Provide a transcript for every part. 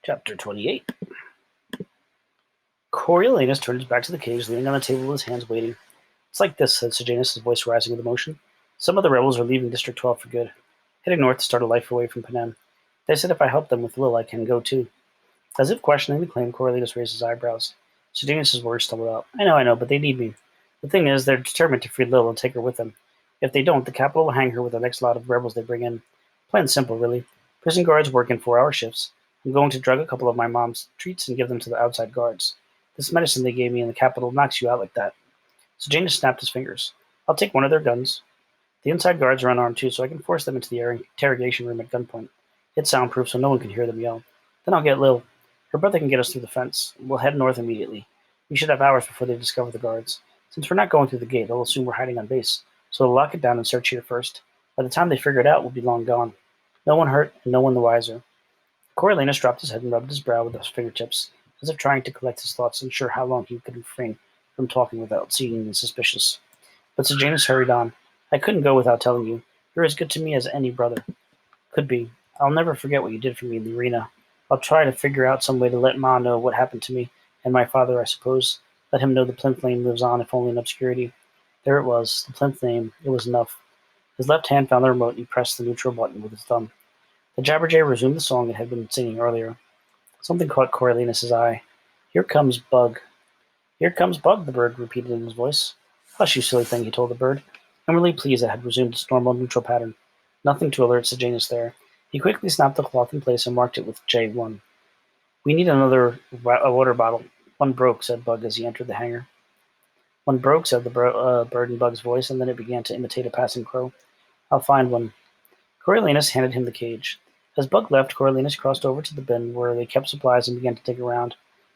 Chapter 28. Coriolanus turned his back to the cage, leaning on the table with his hands waiting. "It's like this," said Sejanus, his voice rising with emotion. "Some of the rebels are leaving District 12 for good, heading north to start a life away from Panem. They said if I help them with Lil, I can go too." As if questioning the claim, Coriolanus raised his eyebrows. Sejanus' words stumbled out. I know, but they need me. The thing is, they're determined to free Lil and take her with them. If they don't, the capital will hang her with the next lot of rebels they bring in. Plan's simple, really. Prison guards work in 4-hour shifts. I'm going to drug a couple of my mom's treats and give them to the outside guards. This medicine they gave me in the capital knocks you out like that. Sejanus snapped his fingers. I'll take one of their guns. The inside guards are unarmed too, so I can force them into the interrogation room at gunpoint. It's soundproof, so no one can hear them yell. Then I'll get Lil. Her brother can get us through the fence. We'll head north immediately. We should have hours before they discover the guards. Since we're not going through the gate, they'll assume we're hiding on base, so they'll lock it down and search here first. By the time they figure it out, we'll be long gone. No one hurt, and no one the wiser." Coriolanus dropped his head and rubbed his brow with his fingertips, as if trying to collect his thoughts, unsure how long he could refrain from talking without seeming suspicious. But Sejanus hurried on. "I couldn't go without telling you. You're as good to me as any brother could be. I'll never forget what you did for me in the arena. I'll try to figure out some way to let Ma know what happened to me, and my father, I suppose. Let him know the Plinth name lives on, if only in obscurity." There it was, the Plinth name. It was enough. His left hand found the remote and he pressed the neutral button with his thumb. The Jabberjay resumed the song it had been singing earlier. Something caught Coriolanus' eye. "Here comes Bug." "Here comes Bug," the bird repeated in his voice. "Hush, you silly thing," he told the bird. I'm really pleased it had resumed its normal neutral pattern. Nothing to alert Sejanus there. He quickly snapped the cloth in place and marked it with J1. "We need another water bottle. One broke," said Bug as he entered the hangar. "One broke," said the bird in Bug's voice, and then it began to imitate a passing crow. "I'll find one." Coriolanus handed him the cage. As Bug left, Coriolanus crossed over to the bin where they kept supplies and began to dig around.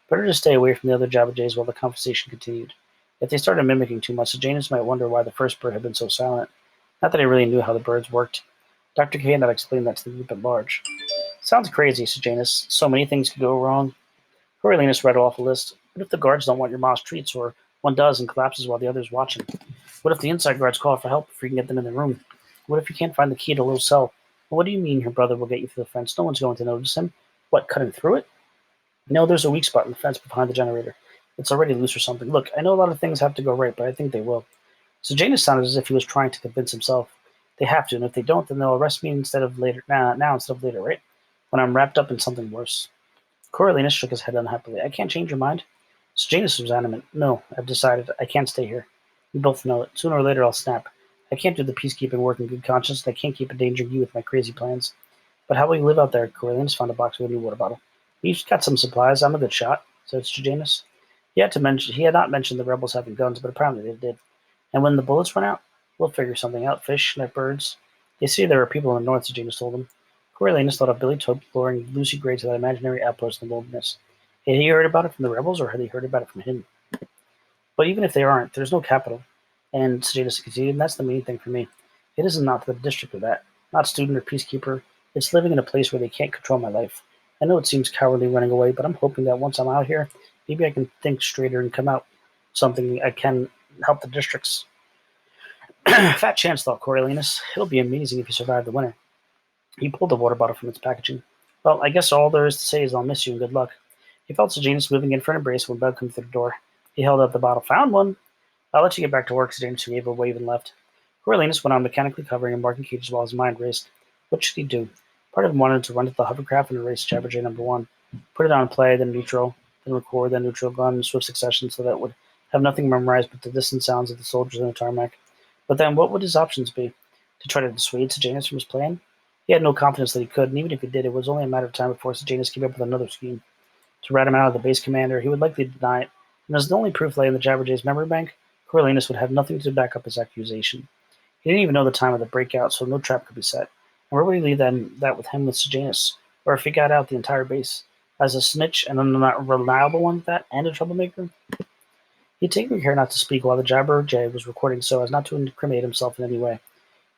Better to stay away from the other Jabberjays while the conversation continued. If they started mimicking too much, Sejanus might wonder why the first bird had been so silent. Not that he really knew how the birds worked. Dr. K had not explained that to the group at large. "Sounds crazy," said Janus. "So many things could go wrong." Coriolanus read off a list. "What if the guards don't want your mom's treats, or one does and collapses while the other's watching? What if the inside guards call for help before you can get them in the room? What if you can't find the key to Little Cell? Well, what do you mean your brother will get you through the fence? No one's going to notice him. What, cutting through it?" "No, there's a weak spot in the fence behind the generator. It's already loose or something. Look, I know a lot of things have to go right, but I think they will." So Janus sounded as if he was trying to convince himself. "They have to, and if they don't, then they'll arrest me instead of later. Now instead of later, right? When I'm wrapped up in something worse." Coriolanus shook his head unhappily. "I can't change your mind." Sejanus was adamant. "No, I've decided. I can't stay here. We both know it. Sooner or later I'll snap. I can't do the peacekeeping work in good conscience, and I can't keep endangering you with my crazy plans." "But how will you live out there?" Coriolanus found a box with a new water bottle. "We've got some supplies. I'm a good shot," said Sejanus. He had not mentioned the rebels having guns, but apparently they did. "And when the bullets run out, we'll figure something out. Fish, net birds." "They say there are people in the north," Sejanus told him. Coriolanus thought of Billy Tope luring Lucy Gray to that imaginary outpost in the wilderness. Had he heard about it from the rebels, or had he heard about it from him? "But even if they aren't, there's no capital." And Sejanus continued, "And that's the main thing for me. It isn't not the district or that. Not student or peacekeeper. It's living in a place where they can't control my life. I know it seems cowardly running away, but I'm hoping that once I'm out here, maybe I can think straighter and come out something I can help the districts." "Fat chance," thought Coriolanus. "It'll be amazing if you survive the winter." He pulled the water bottle from its packaging. "Well, I guess all there is to say is I'll miss you and good luck." He felt Sejanus moving in for an embrace when Bug came through the door. He held out the bottle. "Found one." "I'll let you get back to work," Sejanus gave a wave and left. Coriolanus went on mechanically covering and marking cages while his mind raced. What should he do? Part of him wanted to run to the hovercraft and erase Jabberjay number 1. Put it on play, then neutral, then record, then neutral, gun in swift succession so that it would have nothing memorized but the distant sounds of the soldiers in the tarmac. But then what would his options be? To try to dissuade Sejanus from his plan? He had no confidence that he could, and even if he did, it was only a matter of time before Sejanus came up with another scheme. To rat him out of the base commander, he would likely deny it, and as the only proof lay in the Jabberjay's memory bank, Coriolanus would have nothing to back up his accusation. He didn't even know the time of the breakout, so no trap could be set. And where would he leave that with him with Sejanus? Or if he got out the entire base? As a snitch, and an unreliable one at that, and a troublemaker? He'd taken care not to speak while the Jabberjay was recording so as not to incriminate himself in any way.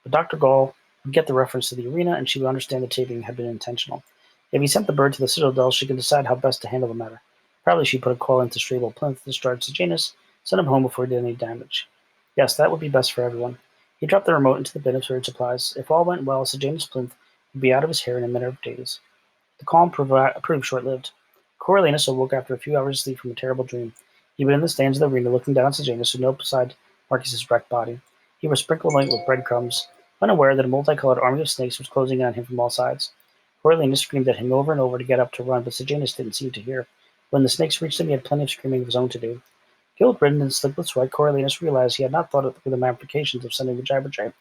But Dr. Gall would get the reference to the arena, and she would understand the taping had been intentional. If he sent the bird to the Citadel, she could decide how best to handle the matter. Probably she'd put a call into Strable Plinth, discharge Sejanus, send him home before he did any damage. Yes, that would be best for everyone. He dropped the remote into the bin of storage supplies. If all went well, Sejanus Plinth would be out of his hair in a matter of days. The calm proved short-lived. Coriolanus awoke after a few hours of sleep from a terrible dream. He'd been in the stands of the arena looking down at Sejanus, who knelt beside Marcus's wrecked body. He was sprinkled with breadcrumbs, unaware that a multicolored army of snakes was closing in on him from all sides. Coriolanus screamed at him over and over to get up to run, but Sejanus didn't seem to hear. When the snakes reached him, he had plenty of screaming of his own to do. Guilt-ridden and slick with sweat, Coriolanus realized he had not thought through the ramifications of sending the Jabberjay.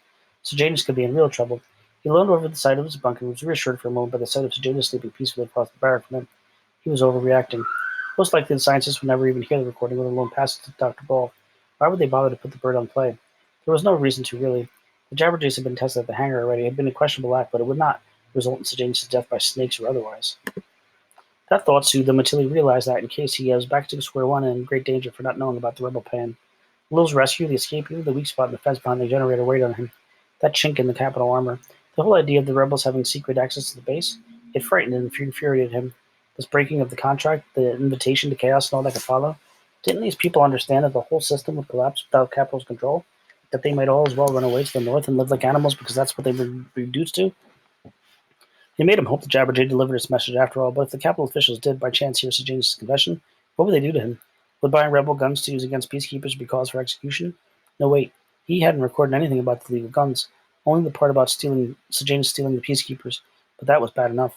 Sejanus could be in real trouble. He leaned over the side of his bunk and was reassured for a moment by the sight of Sejanus sleeping peacefully across the barrack from him. He was overreacting. Most likely the scientists would never even hear the recording, let alone pass it to Dr. Ball. Why would they bother to put the bird on play? There was no reason to, really. The Jabberjays had been tested at the hangar already. It had been a questionable act, but it would not result in Sejanus' death by snakes or otherwise. That thought soothed him until he realized that, in case he was back to square one and in great danger for not knowing about the rebel plan. Lil's rescue, the escape, even the weak spot in the fence behind the generator weighed on him. That chink in the capital armor. The whole idea of the rebels having secret access to the base, it frightened and infuriated him. This breaking of the contract, the invitation to chaos and all that could follow. Didn't these people understand that the whole system would collapse without capital's control? That they might all as well run away to the north and live like animals because that's what they were reduced to? It made him hope the Jabberjay delivered its message after all, but if the capital officials did by chance hear Sejanus' confession, what would they do to him? Would buying rebel guns to use against peacekeepers be cause for execution? No, wait. He hadn't recorded anything about the legal guns, only the part about Sejanus stealing the peacekeepers, but that was bad enough.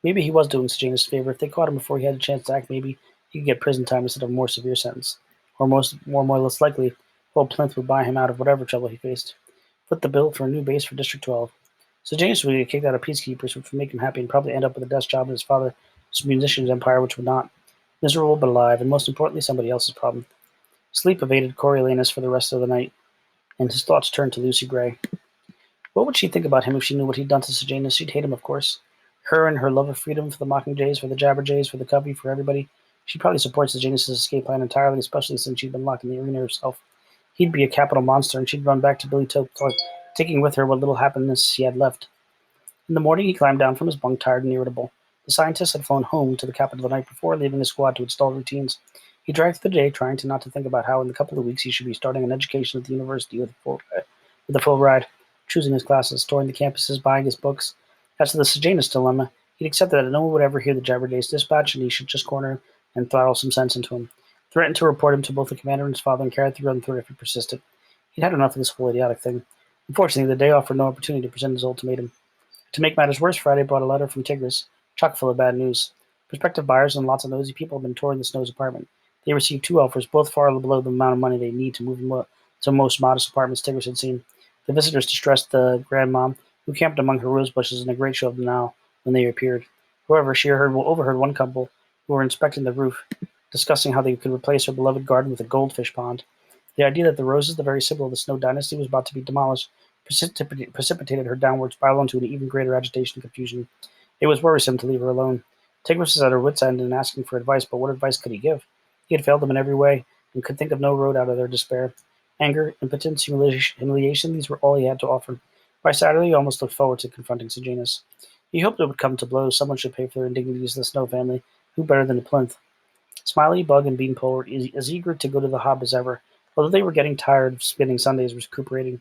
Maybe he was doing Sejanus a favor. If they caught him before he had a chance to act, maybe he could get prison time instead of a more severe sentence. Or more less likely, old Plinth would buy him out of whatever trouble he faced. Foot the bill for a new base for District 12. Sejanus would get kicked out of peacekeepers, which would make him happy and probably end up with a desk job in his father's munitions empire, which would not. Miserable but alive, and most importantly, somebody else's problem. Sleep evaded Coriolanus for the rest of the night, and his thoughts turned to Lucy Gray. What would she think about him if she knew what he'd done to Sejanus? She'd hate him, of course. Her and her love of freedom for the Mockingjays, for the Jabberjays, for the Covey, for everybody. She probably supports Sejanus' escape plan entirely, especially since she'd been locked in the arena herself. He'd be a capital monster, and she'd run back to Billy Tope, taking with her what little happiness he had left. In the morning, he climbed down from his bunk, tired and irritable. The scientist had flown home to the capital the night before, leaving his squad to install routines. He dragged through the day, trying not to think about how in a couple of weeks he should be starting an education at the university with a full ride, choosing his classes, touring the campuses, buying his books. As to the Sejanus dilemma, he'd accepted that no one would ever hear the Jabberjay's dispatch, and he should just corner him and throttle some sense into him. Threatened to report him to both the commander and his father, and carried through on threat if he persisted. He'd had enough of this whole idiotic thing. Unfortunately, the day offered no opportunity to present his ultimatum. To make matters worse, Friday brought a letter from Tigris, chock full of bad news. Prospective buyers and lots of nosy people have been touring the Snows' apartment. They received two offers, both far below the amount of money they need to move to most modest apartments Tigris had seen. The visitors distressed the grandmom, who camped among her rose bushes in a great show of denial when they appeared. However, she overheard one couple who were inspecting the roof, discussing how they could replace her beloved garden with a goldfish pond. The idea that the roses, the very symbol of the Snow dynasty, was about to be demolished, precipitated her downward spiral into an even greater agitation and confusion. It was worrisome to leave her alone. Tigris was at her wits' end and asking for advice, but what advice could he give? He had failed them in every way, and could think of no road out of their despair. Anger, impotence, humiliation, these were all he had to offer. By Saturday, he almost looked forward to confronting Sejanus. He hoped it would come to blows. Someone should pay for their indignities of the Snow family. Who better than the Plinth? Smiley, Bug, and Beanpole were as eager to go to the Hob as ever, although they were getting tired of spending Sundays recuperating.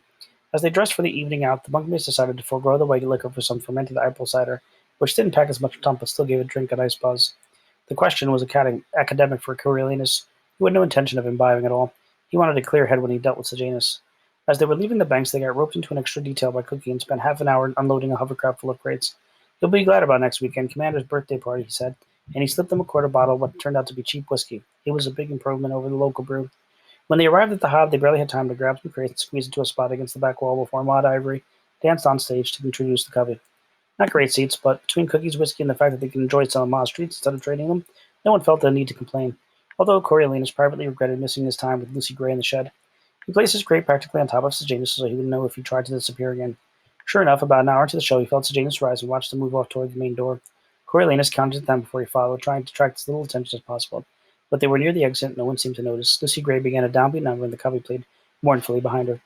As they dressed for the evening out, the bunkmates decided to forego the white liquor for some fermented apple cider, which didn't pack as much tump but still gave a drink a nice buzz. The question was academic for Coriolanus, who had no intention of imbibing at all. He wanted a clear head when he dealt with Sejanus. As they were leaving the banks, they got roped into an extra detail by Cookie and spent half an hour unloading a hovercraft full of crates. You'll be glad about next weekend, Commander's birthday party, he said, and he slipped them a quarter bottle of what turned out to be cheap whiskey. It was a big improvement over the local brew. When they arrived at the Hob, they barely had time to grab some crates and squeeze into a spot against the back wall before Maud Ivory danced on stage to introduce the covey. Not great seats, but between Cookie's whiskey and the fact that they could enjoy some of Maud's treats instead of trading them, no one felt the need to complain, although Coriolanus privately regretted missing his time with Lucy Gray in the shed. He placed his crate practically on top of Sejanus so he would know if he tried to disappear again. Sure enough, about an hour into the show, he felt Sejanus rise and watched him move off toward the main door. Coriolanus counted them before he followed, trying to attract as little attention as possible. But they were near the exit, no one seemed to notice. Lucy Gray began a downbeat number, and the covey played mournfully behind her.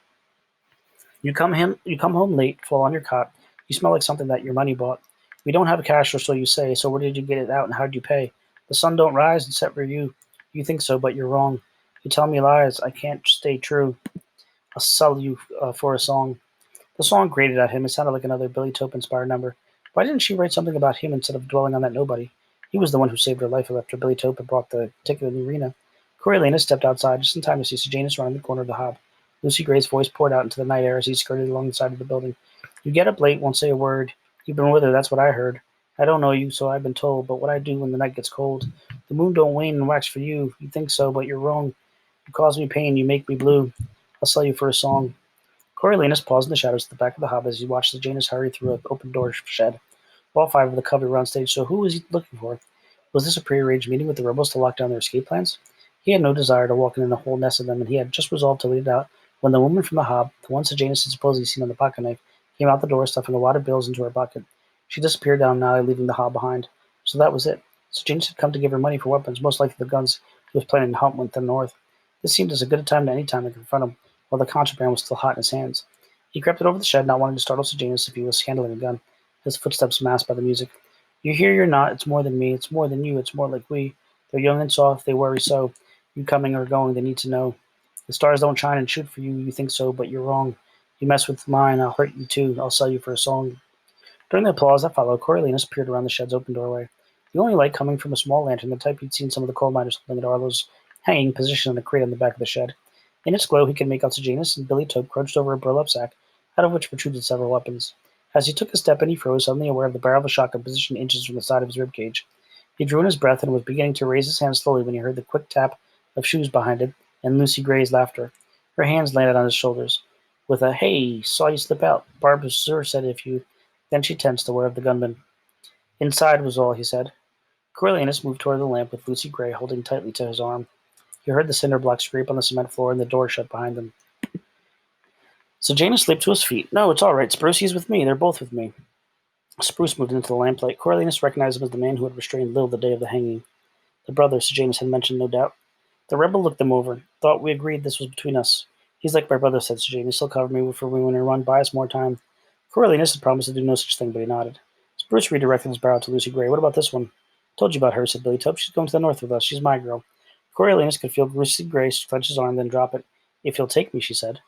You come home late, fall on your cot. You smell like something that your money bought. We don't have cash, or so you say, so where did you get it out, and how did you pay? The sun don't rise except for you. You think so, but you're wrong. You tell me lies. I can't stay true. I'll sell you for a song. The song grated at him. It sounded like another Billy Tope-inspired number. Why didn't she write something about him instead of dwelling on that nobody? He was the one who saved her life after Billy Tope had brought the ticket in the arena. Coriolanus stepped outside just in time to see Sejanus running the corner of the hob. Lucy Gray's voice poured out into the night air as he skirted along the side of the building. You get up late, won't say a word. You've been with her, that's what I heard. I don't know you, so I've been told, but what I do when the night gets cold. The moon don't wane and wax for you. You think so, but you're wrong. You cause me pain, you make me blue. I'll sell you for a song. Coriolanus paused in the shadows at the back of the hob as he watched Sejanus hurry through an open door shed. All five of the Cubby were on stage, so who was he looking for? Was this a prearranged meeting with the rebels to lock down their escape plans? He had no desire to walk in a whole nest of them, and he had just resolved to lead it out when the woman from the hob, the one Sejanus had supposedly seen on the pocket knife, came out the door stuffing a wad of bills into her bucket. She disappeared down an alley, leaving the hob behind. So that was it. Sejanus had come to give her money for weapons, most likely the guns he was planning to hunt with them north. This seemed as good a time as any time to confront him, while the contraband was still hot in his hands. He crept it over the shed, not wanting to startle Sejanus if he was handling a gun, his footsteps masked by the music. You hear you're not, it's more than me, it's more than you, it's more like we. They're young and soft, they worry so. You coming or going, they need to know. The stars don't shine and shoot for you, you think so, but you're wrong. You mess with mine, I'll hurt you too, I'll sell you for a song. During the applause that followed, Coriolanus peered around the shed's open doorway. The only light coming from a small lantern, the type he'd seen some of the coal miners holding at Arlo's hanging position in a crate on the back of the shed. In its glow, he could make out Sejanus and Billy Tope crouched over a burlap sack, out of which protruded several weapons. As he took a step in, he froze, suddenly aware of the barrel of a shotgun positioned inches from the side of his rib cage. He drew in his breath and was beginning to raise his hand slowly when he heard the quick tap of shoes behind him and Lucy Gray's laughter. Her hands landed on his shoulders. With a "Hey, saw you slip out," Barbara Sir said if you. Then she tensed, aware of the gunman. Inside was all, he said. Coriolanus moved toward the lamp with Lucy Gray holding tightly to his arm. He heard the cinder block scrape on the cement floor and the door shut behind them. So Janus leaped to his feet. No, it's all right, Spruce. He's with me. They're both with me. Spruce moved into the lamplight. Coriolanus recognized him as the man who had restrained Lil the day of the hanging. The brother Sejanus had mentioned, no doubt. The rebel looked them over. Thought we agreed this was between us. He's like my brother, said Sejanus. He'll cover me for when we run. Buy us more time. Coriolanus had promised to do no such thing, but he nodded. Spruce redirected his barrel to Lucy Gray. What about this one? Told you about her, said Billy Tope. She's going to the north with us. She's my girl. Coriolanus could feel Lucy Gray clench his arm, then drop it. If you'll take me, she said.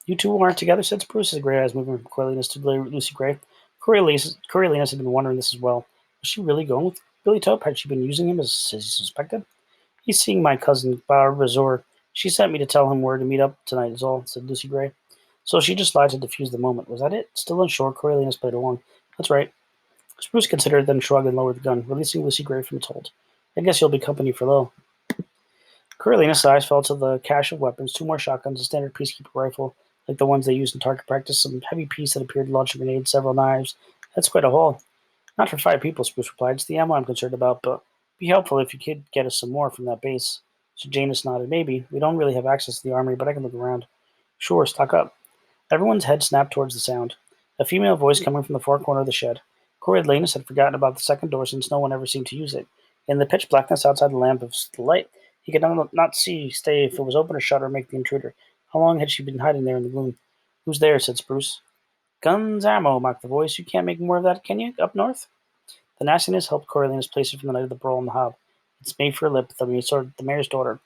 You two aren't together, said Spruce, his gray eyes moving from Coriolanus to Lucy Gray. Coriolanus had been wondering this as well. Was she really going with Billy Tope? Had she been using him as he suspected? He's seeing my cousin, Barbara Zor. She sent me to tell him where to meet up tonight is all, said Lucy Gray. So she just lied to defuse the moment. Was that it? Still unsure, Coriolanus played along. That's right. Spruce considered, then shrugged and lowered the gun, releasing Lucy Gray from its hold. I guess you'll be company for Lil. Coriolanus' eyes fell to the cache of weapons, two more shotguns, a standard peacekeeper rifle, like the ones they used in target practice, some heavy piece that appeared to launch a grenade, several knives. That's quite a haul. Not for 5 people, Spruce replied. It's the ammo I'm concerned about, but it'd be helpful if you could get us some more from that base. So Janus nodded. Maybe. We don't really have access to the armory, but I can look around. Sure, stock up. Everyone's head snapped towards the sound. A female voice coming from the far corner of the shed. Coriolanus had forgotten about the second door since no one ever seemed to use it. In the pitch blackness outside the lamp of the light, he could not stay if it was open or shut or make the intruder. How long had she been hiding there in the gloom? Who's there? Said Spruce. Guns, ammo, mocked the voice. You can't make more of that, can you? Up north? The nastiness helped Coriolanus place it from the night of the brawl in the hob. It's made for a lip, the mayor's daughter.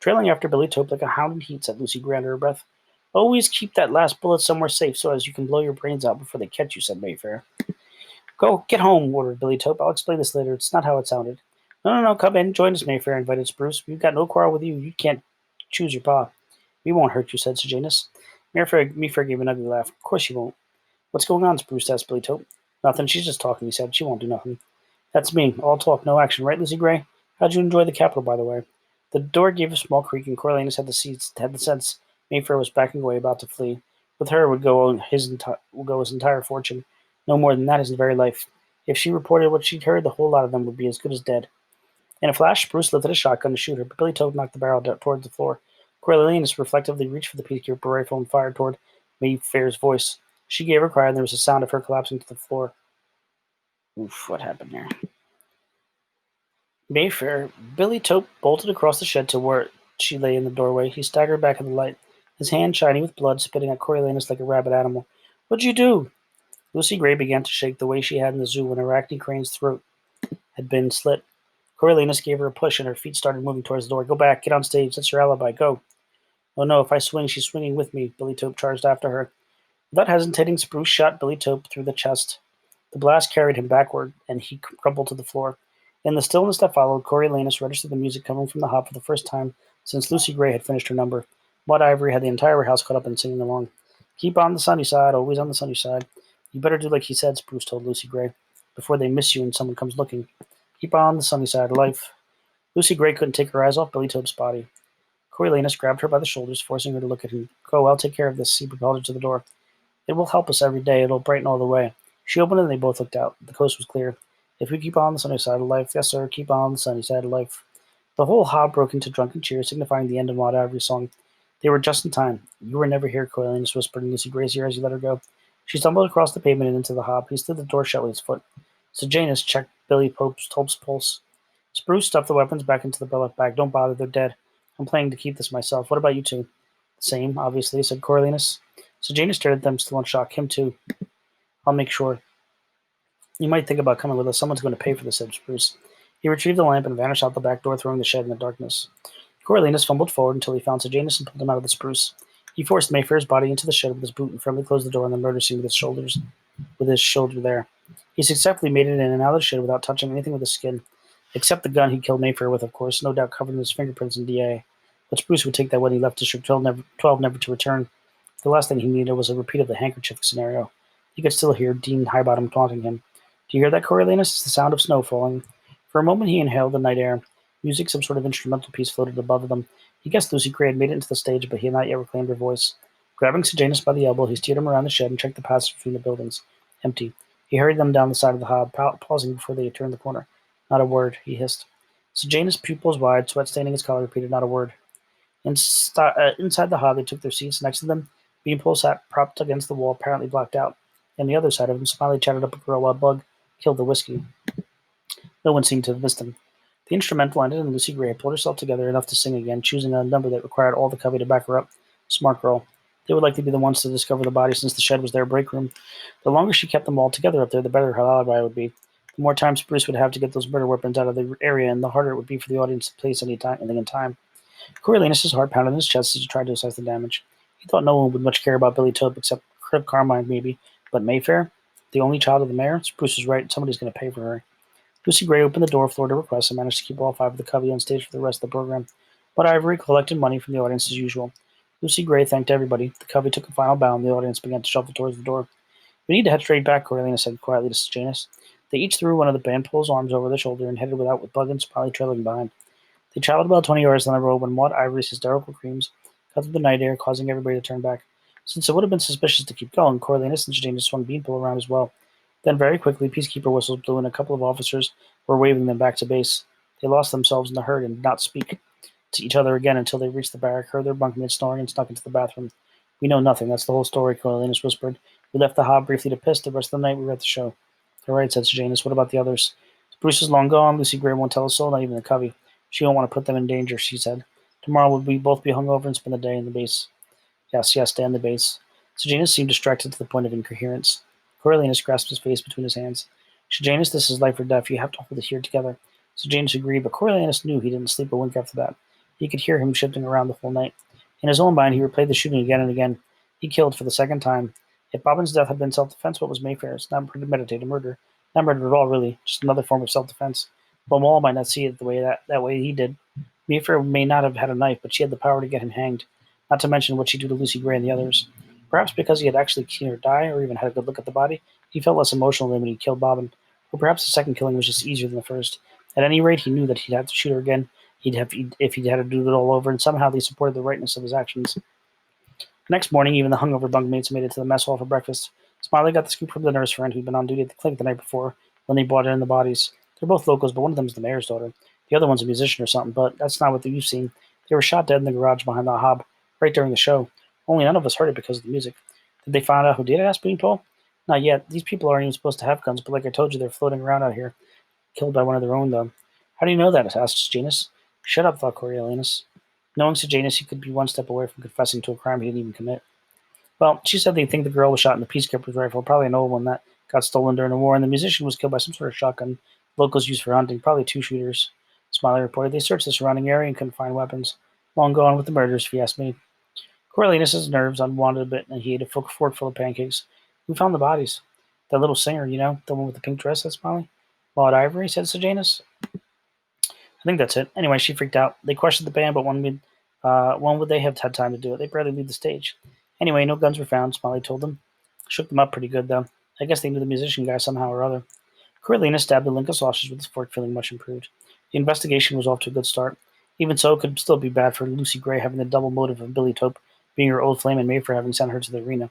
Trailing after Billy Tope like a hound in heat, said Lucy Gray under her breath. Always keep that last bullet somewhere safe so as you can blow your brains out before they catch you, said Mayfair. Go, get home, ordered Billy Tope. I'll explain this later. It's not how it sounded. No, come in. Join us, Mayfair, invited Spruce. We've got no quarrel with you. You can't choose your pa. We won't hurt you, said Sejanus. Mayfair gave an ugly laugh. Of course you won't. What's going on, Spruce asked Billy Tope. Nothing. She's just talking, he said. She won't do nothing. That's me. All talk, no action. Right, Lucy Gray? How'd you enjoy the Capitol, by the way? The door gave a small creak, and Coriolanus had the sense Mayfair was backing away, about to flee. With her would go his entire fortune. No more than that, his very life. If she reported what she'd heard, the whole lot of them would be as good as dead. In a flash, Spruce lifted a shotgun to shoot her, but Billy Tope knocked the barrel towards the floor. Coriolanus reflectively reached for the peacekeeper rifle and fired toward Mayfair's voice. She gave a cry, and there was a sound of her collapsing to the floor. Oof, what happened there? Mayfair, Billy Tope bolted across the shed to where she lay in the doorway. He staggered back in the light, his hand shiny with blood, spitting at Coriolanus like a rabid animal. What'd you do? Lucy Gray began to shake the way she had in the zoo when Arachne Crane's throat had been slit. Coriolanus gave her a push, and her feet started moving towards the door. Go back, get on stage, that's your alibi, go. Oh no, if I swing, she's swinging with me, Billy Tope charged after her. Without hesitating, Spruce shot Billy Tope through the chest. The blast carried him backward, and he crumpled to the floor. In the stillness that followed, Coriolanus registered the music coming from the hob for the first time since Lucy Gray had finished her number. Maud Ivory had the entire house caught up and singing along. Keep on the sunny side, always on the sunny side. You better do like he said, Spruce told Lucy Gray, before they miss you and someone comes looking. Keep on the sunny side of life. Lucy Gray couldn't take her eyes off Billy Toad's body. Coriolanus grabbed her by the shoulders, forcing her to look at him. Go, I'll take care of this. He propelled her to the door. It will help us every day. It'll brighten all the way. She opened it and they both looked out. The coast was clear. If we keep on the sunny side of life, yes, sir, keep on the sunny side of life. The whole hob broke into drunken cheers, signifying the end of Maud Ivory's song. They were just in time. You were never here, Coriolanus whispered in Lucy Gray's ear as he let her go. She stumbled across the pavement and into the hob. He stood at the door shut with his foot. Sejanus checked Billy Pope's pulse. Spruce stuffed the weapons back into the burlap bag. Don't bother, they're dead. I'm planning to keep this myself. What about you two? The same, obviously, said Coriolanus. Sejanus stared at them, still in shock. Him too. I'll make sure. You might think about coming with us. Someone's going to pay for this, said Spruce. He retrieved the lamp and vanished out the back door, throwing the shed in the darkness. Coriolanus fumbled forward until he found Sejanus and pulled him out of the spruce. He forced Mayfair's body into the shed with his boot and firmly closed the door on the murder scene with his shoulder there. He successfully made it in and out of the shed without touching anything with his skin, except the gun he killed Mayfair with, of course, no doubt covered in his fingerprints and DNA. But Spruce would take that when he left District 12 never to return. The last thing he needed was a repeat of the handkerchief scenario. He could still hear Dean Highbottom taunting him. Do you hear that, Coriolanus? It's the sound of snow falling. For a moment he inhaled the night air. Music, some sort of instrumental piece, floated above them. He guessed Lucy Gray had made it into the stage, but he had not yet reclaimed her voice. Grabbing Sejanus by the elbow, he steered him around the shed and checked the passage between the buildings. Empty. He hurried them down the side of the hob, pausing before they turned the corner. Not a word, he hissed. Sejanus' pupils wide, sweat staining his collar, repeated not a word. Inside the hob, they took their seats. Next to them, Beanpole sat propped against the wall, apparently blacked out. On the other side of him, Smiley chatted up a girl while Bug killed the whiskey. No one seemed to have missed him. The instrumental ended, and Lucy Gray pulled herself together enough to sing again, choosing a number that required all the covey to back her up. Smart girl. They would likely be the ones to discover the body since the shed was their break room. The longer she kept them all together up there, the better her alibi would be. The more time Spruce would have to get those murder weapons out of the area, and the harder it would be for the audience to place anything in time. Coriolanus' heart pounded in his chest as he tried to assess the damage. He thought no one would much care about Billy Tope except Crib Carmine, maybe. But Mayfair? The only child of the mayor? Spruce was right. Somebody's going to pay for her. Lucy Gray opened the door floor to request and managed to keep all five of the covey on stage for the rest of the program. But Ivory collected money from the audience as usual. Lucy Gray thanked everybody. The covey took a final bow, and the audience began to shuffle towards the door. We need to head straight back, Coriolanus said quietly to Sejanus. They each threw one of the Beanpole's arms over their shoulder and headed without with Bug and Smiley trailing behind. They traveled about 20 yards down the road when Maud Ivory's hysterical screams cut through the night air, causing everybody to turn back. Since it would have been suspicious to keep going, Coriolanus and Sejanus swung Beanpole around as well. Then very quickly, peacekeeper whistles blew and a couple of officers were waving them back to base. They lost themselves in the herd and did not speak to each other again until they reached the barrack, heard their bunkmates snoring, and snuck into the bathroom. We know nothing. That's the whole story, Coriolanus whispered. We left the hob briefly to piss. The rest of the night we were at the show. All right, said Sejanus. What about the others? Bruce is long gone. Lucy Gray won't tell a soul, not even the covey. She won't want to put them in danger, she said. Tomorrow we'll both be hungover and spend the day in the base. Yes, stay on the base. Sejanus seemed distracted to the point of incoherence. Coriolanus grasped his face between his hands. Sejanus, this is life or death. You have to hold it here together. Sejanus agreed, but Coriolanus knew he didn't sleep a wink after that. He could hear him shifting around the whole night. In his own mind, he replayed the shooting again and again. He killed for the second time. If Bobbin's death had been self-defense, what was Mayfair's? Not premeditated murder. Not murder at all, really. Just another form of self-defense. Balmoral might not see it the way that way he did. Mayfair may not have had a knife, but she had the power to get him hanged. Not to mention what she'd do to Lucy Gray and the others. Perhaps because he had actually seen her die, or even had a good look at the body, he felt less emotional than when he killed Bobbin. Or perhaps the second killing was just easier than the first. At any rate, he knew that he'd have to shoot her again if he'd had to do it all over, and somehow they supported the rightness of his actions. The next morning, even the hungover bunkmates made it to the mess hall for breakfast. Smiley got the scoop from the nurse friend who'd been on duty at the clinic the night before when they brought in the bodies. They're both locals, but one of them's the mayor's daughter. The other one's a musician or something, but that's not what you've seen. They were shot dead in the garage behind the hob, right during the show. Only none of us heard it because of the music. Did they find out who did it? Asked Beanpole. Not yet. These people aren't even supposed to have guns, but like I told you, they're floating around out here. Killed by one of their own, though. How do you know that? Asked Sejanus. Shut up, thought Coriolanus. Knowing Sejanus, he could be one step away from confessing to a crime he didn't even commit. Well, she said they think the girl was shot in the peacekeeper's rifle, probably an old one that got stolen during the war, and the musician was killed by some sort of shotgun locals used for hunting, probably two shooters. Smiley reported they searched the surrounding area and couldn't find weapons. Long gone with the murders, if you ask me. Coriolanus' nerves unwound a bit, and he ate a fork full of pancakes. Who found the bodies? "That little singer, the one with the pink dress," said Smiley. "Maud Ivory," said Sejanus. "I think that's it." Anyway, she freaked out. They questioned the band, but when would they have had time to do it? They barely leave the stage. Anyway, no guns were found, Smiley told them. Shook them up pretty good, though. I guess they knew the musician guy somehow or other. Coriolanus stabbed the link of sausage with his fork, feeling much improved. The investigation was off to a good start. Even so, it could still be bad for Lucy Gray having the double motive of Billy Tope being her old flame and Mayfair having sent her to the arena.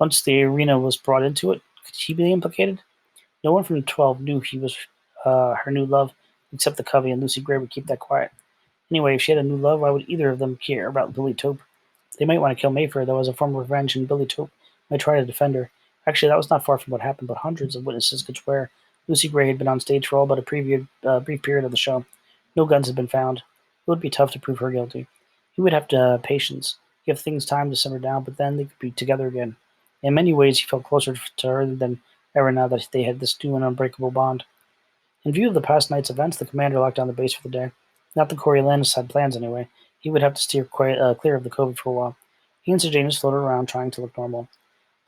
Once the arena was brought into it, could he be implicated? No one from 12 knew he was her new love, except the Covey, and Lucy Gray would keep that quiet. Anyway, if she had a new love, why would either of them care about Billy Tope? They might want to kill Mayfair, though, as a form of revenge, and Billy Tope might try to defend her. Actually, that was not far from what happened, but hundreds of witnesses could swear Lucy Gray had been on stage for all but a brief period of the show. No guns had been found. It would be tough to prove her guilty. He would have to have patience, give things time to simmer down, but then they could be together again. In many ways, he felt closer to her than ever now that they had this new and unbreakable bond. In view of the past night's events, the commander locked down the base for the day. Not that Coriolanus had plans anyway. He would have to steer clear of the cove for a while. He and Sejanus floated around, trying to look normal.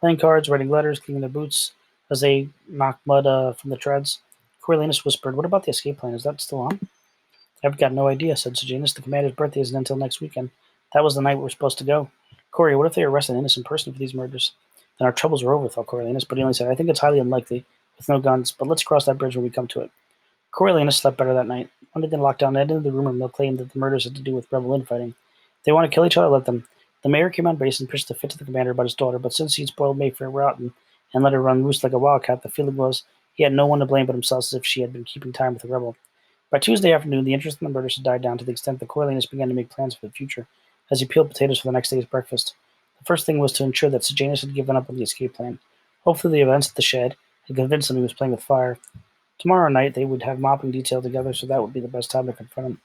Playing cards, writing letters, cleaning their boots as they knocked mud from the treads. Coriolanus whispered, "What about the escape plan? Is that still on?" "I've got no idea," said Sejanus. "The commander's birthday isn't until next weekend. That was the night we were supposed to go. Corey, what if they arrest an innocent person for these murders? Then our troubles are over," thought Coriolanus, but he only said, "I think it's highly unlikely, with no guns, but let's cross that bridge when we come to it." Coriolanus slept better that night. Monday then lockdown ended. The rumor mill claimed that the murders had to do with rebel infighting. If they want to kill each other, let them. The mayor came on base and pitched a fit to the commander about his daughter, but since he'd spoiled Mayfair rotten and let her run loose like a wildcat, the feeling was he had no one to blame but himself, as if she had been keeping time with the rebel. By Tuesday afternoon, the interest in the murders had died down to the extent that Coriolanus began to make plans for the future as he peeled potatoes for the next day's breakfast. The first thing was to ensure that Sejanus had given up on the escape plan. Hopefully the events at the shed had convinced him he was playing with fire. Tomorrow night they would have mopping detail together, so that would be the best time to confront him.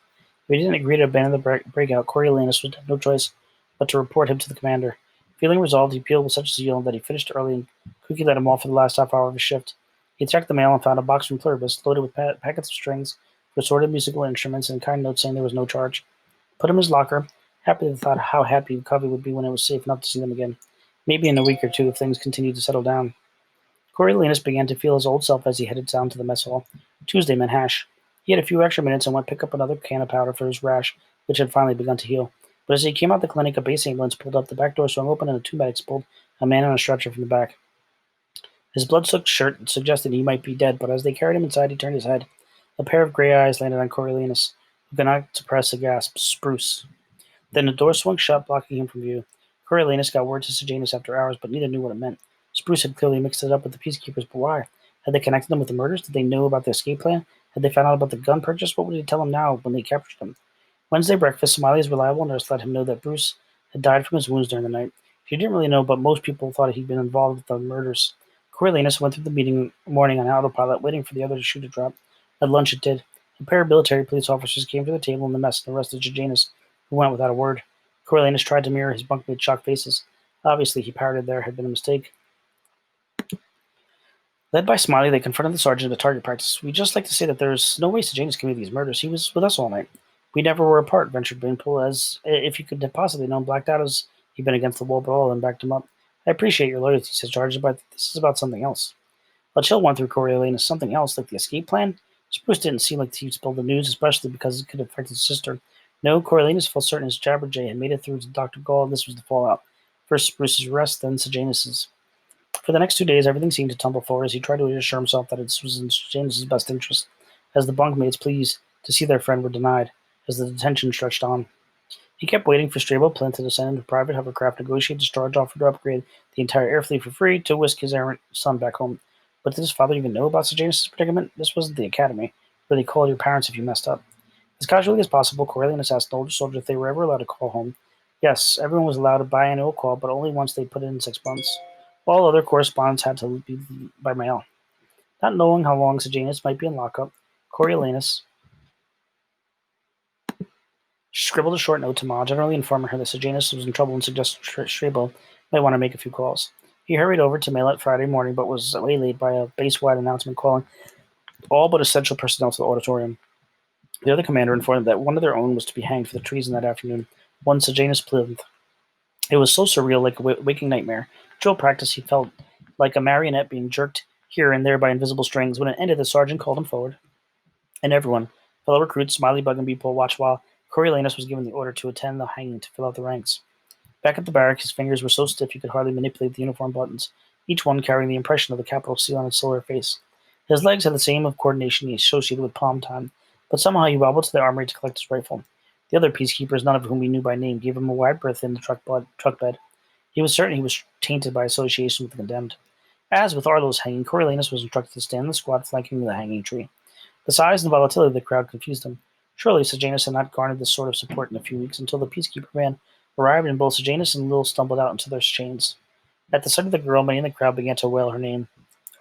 If he didn't agree to abandon the breakout, Coriolanus would have no choice but to report him to the commander. Feeling resolved, he peeled with such zeal that he finished early and quickly let him off for the last half hour of his shift. He checked the mail and found a box from Pluribus loaded with packets of strings for assorted musical instruments and a kind note saying there was no charge. Put him in his locker, happy at the thought how happy Covey would be when it was safe enough to see them again. Maybe in a week or two if things continued to settle down. Coriolanus began to feel his old self as he headed down to the mess hall. Tuesday meant hash. He had a few extra minutes and went pick up another can of powder for his rash, which had finally begun to heal. But as he came out the clinic, a base ambulance pulled up, the back door swung open, and the two medics pulled a man on a stretcher from the back. His blood-soaked shirt suggested he might be dead, but as they carried him inside, he turned his head. A pair of gray eyes landed on Coriolanus, who could not suppress a gasp. "Spruce." Then the door swung shut, blocking him from view. Coriolanus got word to Sejanus after hours, but neither knew what it meant. Spruce had clearly mixed it up with the peacekeepers, but why? Had they connected them with the murders? Did they know about the escape plan? Had they found out about the gun purchase? What would he tell them now when they captured him? Wednesday breakfast, Smiley's reliable nurse let him know that Bruce had died from his wounds during the night. She didn't really know, but most people thought he'd been involved with the murders. Coriolanus went through the morning on autopilot, waiting for the other shoe to drop. At lunch it did. A pair of military police officers came to the table in the mess and arrested Janus, who went without a word. Coriolanus tried to mirror his bunkmate's shocked faces. Obviously, he parroted there had been a mistake. Led by Smiley, they confronted the sergeant at target practice. "We'd just like to say that there's no way Sejanus committed these murders. He was with us all night. We never were apart," ventured Bainpool, as if he could have possibly known, blacked out as he'd been against the wall, but all of them backed him up. "I appreciate your loyalty," said Sergeant, "but this is about something else." A chill went through Coriolanus. Something else, like the escape plan? Spruce didn't seem like he'd spilled the news, especially because it could affect his sister. No, Coriolanus felt certain his Jabberjay had made it through to Dr. Gall, and this was the fallout. First Spruce's arrest, then Sejanus's. For the next 2 days, everything seemed to tumble forward as he tried to reassure himself that this was in James's best interest, as the bunkmates pleased to see their friend were denied, as the detention stretched on. He kept waiting for Strabo Plint to descend into private hovercraft, negotiate a discharge offer to upgrade the entire air fleet for free to whisk his errant son back home. But did his father even know about Sejanus' predicament? This wasn't the academy, where they called your parents if you messed up. As casually as possible, Coriolanus asked an older soldier if they were ever allowed to call home. Yes, everyone was allowed a biannual call, but only once they put it in 6 months. All other correspondence had to be by mail. Not knowing how long Sejanus might be in lockup, Coriolanus scribbled a short note to Ma, generally informing her that Sejanus was in trouble and suggested Strabo might want to make a few calls. He hurried over to mail it Friday morning, but was waylaid by a base-wide announcement calling all but essential personnel to the auditorium. The other commander informed them that one of their own was to be hanged for the treason that afternoon, one Sejanus Plinth. It was so surreal, like a waking nightmare. Drill practice, he felt like a marionette being jerked here and there by invisible strings. When it ended, the sergeant called him forward, and everyone, fellow recruits, Smiley Bug, and Beeple, watched while Coriolanus was given the order to attend the hanging to fill out the ranks. Back at the barrack, his fingers were so stiff he could hardly manipulate the uniform buttons, each one carrying the impression of the capital seal on its silver face. His legs had the same of coordination he associated with palm time, but somehow he wobbled to the armory to collect his rifle. The other peacekeepers, none of whom he knew by name, gave him a wide berth in the truck bed. He was certain he was tainted by association with the condemned. As with Arlo's hanging, Coriolanus was instructed to stand in the squad flanking the hanging tree. The size and volatility of the crowd confused him. Surely Sejanus had not garnered this sort of support in a few weeks until the peacekeeper man arrived and both Sejanus and Lil stumbled out into their chains. At the sight of the girl, many in the crowd began to wail her name.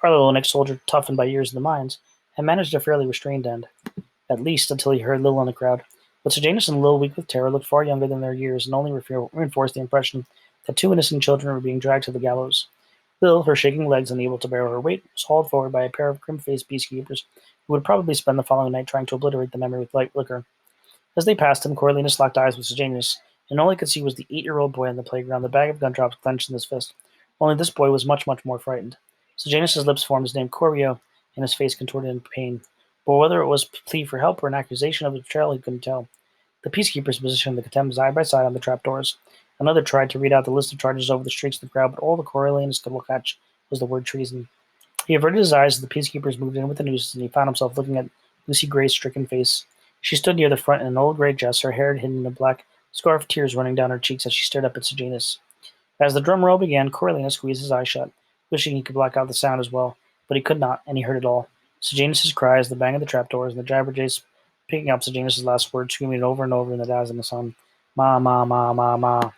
Arlo, an ex-soldier toughened by years in the mines, had managed a fairly restrained end, at least until he heard Lil in the crowd. But Sejanus and Lil, weak with terror, looked far younger than their years and only reinforced the impression that two innocent children were being dragged to the gallows. Lil, her shaking legs unable to bear her weight, was hauled forward by a pair of grim-faced peacekeepers who would probably spend the following night trying to obliterate the memory with light liquor. As they passed him, Coriolanus locked eyes with Sejanus, and all he could see was the 8-year-old boy on the playground, the bag of gumdrops clenched in his fist. Only this boy was much, much more frightened. Sejanus' lips formed his name Corio, and his face contorted in pain. But whether it was a plea for help or an accusation of betrayal, he couldn't tell. The peacekeepers positioned the contempt side by side on the trapdoors. Another tried to read out the list of charges over the streaks of the crowd, but all the Coriolanus could catch was the word treason. He averted his eyes as the peacekeepers moved in with the noose, and he found himself looking at Lucy Gray's stricken face. She stood near the front in an old gray dress, her hair hidden in a black scarf, tears running down her cheeks as she stared up at Sejanus. As the drum roll began, Coriolanus squeezed his eyes shut, wishing he could block out the sound as well, but he could not, and he heard it all. Sejanus' cries, the bang of the trapdoors, and the jabberjays picking up Sejanus' last words, screaming it over and over in the dazzling sun. Ma, ma, ma, ma, ma.